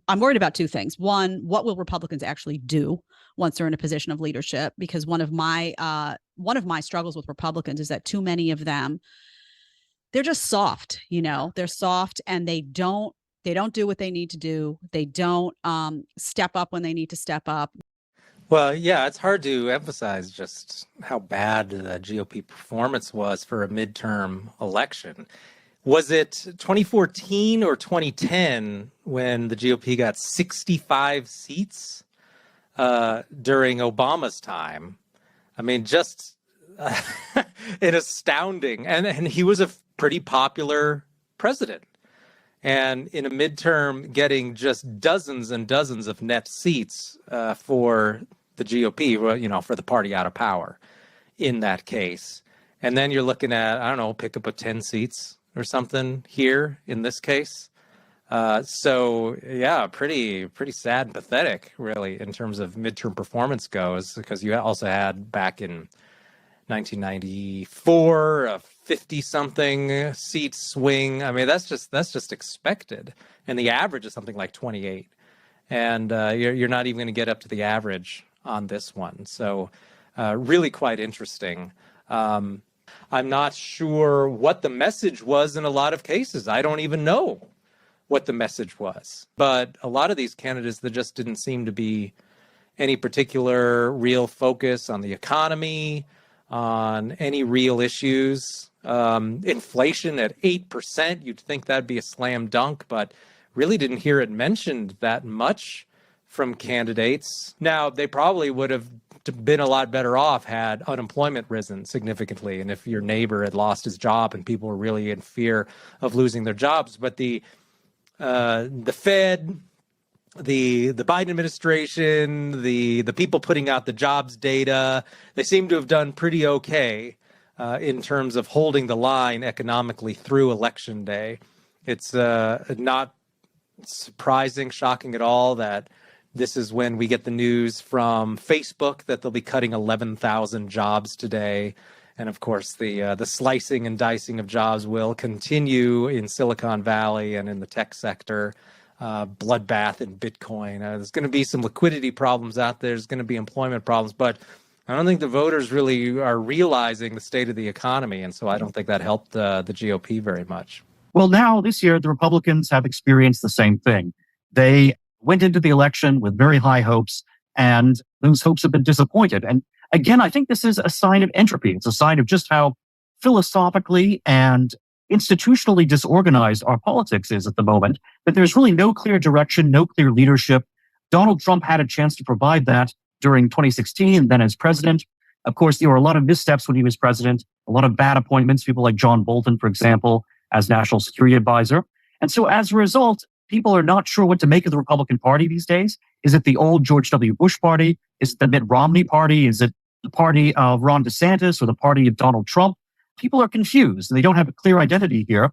I'm worried about two things. One, what will Republicans actually do once they're in a position of leadership? Because one of my struggles with Republicans is that too many of them, they're just soft. They're soft, and they don't do what they need to do. They don't step up when they need to step up. Well, yeah, it's hard to emphasize just how bad the GOP performance was for a midterm election. Was it 2014 or 2010 when the GOP got 65 seats during Obama's time? I mean, just an astounding, and he was a pretty popular president. And in a midterm, getting just dozens and dozens of net seats for the GOP, for the party out of power in that case. And then you're looking at, I don't know, pick up 10 seats or something here in this case. So yeah, pretty sad and pathetic, really, in terms of midterm performance goes, because you also had back in 1994 a 50-something seat swing. I mean, that's just expected, and the average is something like 28, and you're not even going to get up to the average on this one. So really quite interesting. I'm not sure what the message was in a lot of cases. I don't even know what the message was. But a lot of these candidates, there just didn't seem to be any particular real focus on the economy, on any real issues. Inflation at 8%, you'd think that'd be a slam dunk, but really didn't hear it mentioned that much from candidates. Now, they probably would have been a lot better off had unemployment risen significantly, and if your neighbor had lost his job and people were really in fear of losing their jobs. But the Fed, the Biden administration, the people putting out the jobs data, they seem to have done pretty okay in terms of holding the line economically through Election Day. It's not surprising, shocking at all that this is when we get the news from Facebook that they'll be cutting 11,000 jobs today. And of course, the slicing and dicing of jobs will continue in Silicon Valley and in the tech sector. Bloodbath in Bitcoin. There's going to be some liquidity problems out there. There's going to be employment problems, but I don't think the voters really are realizing the state of the economy. And so I don't think that helped the GOP very much. Well, now this year, the Republicans have experienced the same thing. They went into the election with very high hopes, and those hopes have been disappointed. And again, I think this is a sign of entropy. It's a sign of just how philosophically and institutionally disorganized our politics is at the moment, that there's really no clear direction, no clear leadership. Donald Trump had a chance to provide that during 2016, then as president. Of course, there were a lot of missteps when he was president, a lot of bad appointments, people like John Bolton, for example, as national security advisor. And so as a result, people are not sure what to make of the Republican Party these days. Is it the old George W. Bush party? Is it the Mitt Romney party? Is it the party of Ron DeSantis or the party of Donald Trump? People are confused and they don't have a clear identity here.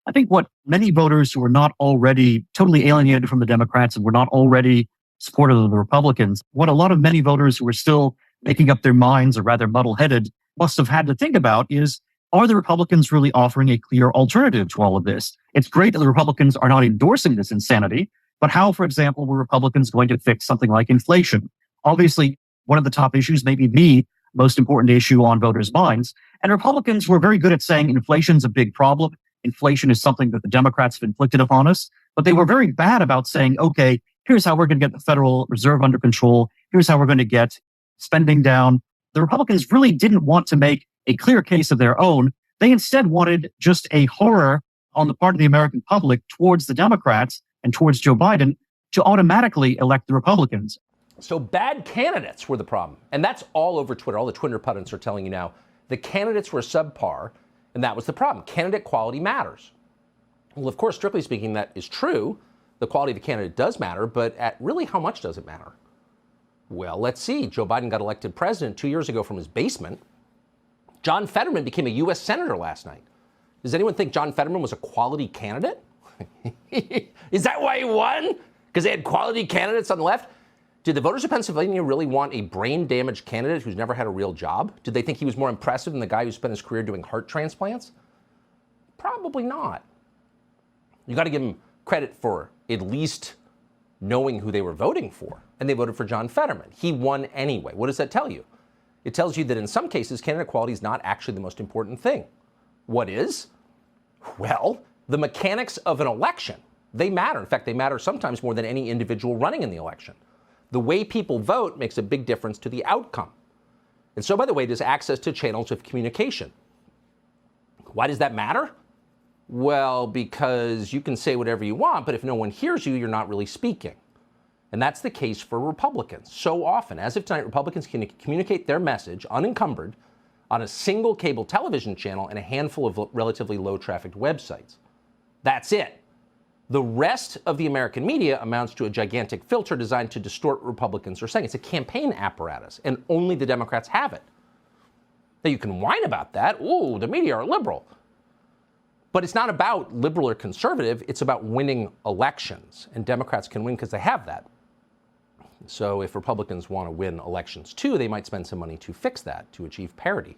I think what many voters who are not already totally alienated from the Democrats and were not already supportive of the Republicans, what a lot of many voters who are still making up their minds or rather muddle-headed must have had to think about is, are the Republicans really offering a clear alternative to all of this? It's great that the Republicans are not endorsing this insanity, but how, for example, were Republicans going to fix something like inflation? Obviously, one of the top issues, maybe the most important issue on voters' minds. And Republicans were very good at saying inflation's a big problem. Inflation is something that the Democrats have inflicted upon us. But they were very bad about saying, okay, here's how we're going to get the Federal Reserve under control. Here's how we're going to get spending down. The Republicans really didn't want to make a clear case of their own. They instead wanted just a horror on the part of the American public towards the Democrats and towards Joe Biden to automatically elect the Republicans. So bad candidates were the problem. And that's all over Twitter. All the Twitter pundits are telling you now the candidates were subpar, and that was the problem. Candidate quality matters. Well, of course, strictly speaking, that is true. The quality of a candidate does matter, but at really how much does it matter? Well, let's see. Joe Biden got elected president 2 years ago from his basement. John Fetterman became a U.S. Senator last night. Does anyone think John Fetterman was a quality candidate? Is that why he won? Because they had quality candidates on the left? Did the voters of Pennsylvania really want a brain-damaged candidate who's never had a real job? Did they think he was more impressive than the guy who spent his career doing heart transplants? Probably not. You got to give them credit for at least knowing who they were voting for. And they voted for John Fetterman. He won anyway. What does that tell you? It tells you that in some cases, candidate quality is not actually the most important thing. What is? Well, the mechanics of an election. They matter. In fact, they matter sometimes more than any individual running in the election. The way people vote makes a big difference to the outcome. And so, by the way, there's access to channels of communication. Why does that matter? Well, because you can say whatever you want, but if no one hears you, you're not really speaking. And that's the case for Republicans. So often, as of tonight, Republicans can communicate their message unencumbered on a single cable television channel and a handful of relatively low-trafficked websites. That's it. The rest of the American media amounts to a gigantic filter designed to distort what Republicans are saying. It's a campaign apparatus, and only the Democrats have it. Now, you can whine about that. Ooh, the media are liberal. But it's not about liberal or conservative. It's about winning elections, and Democrats can win because they have that. So if Republicans want to win elections too, they might spend some money to fix that, to achieve parity.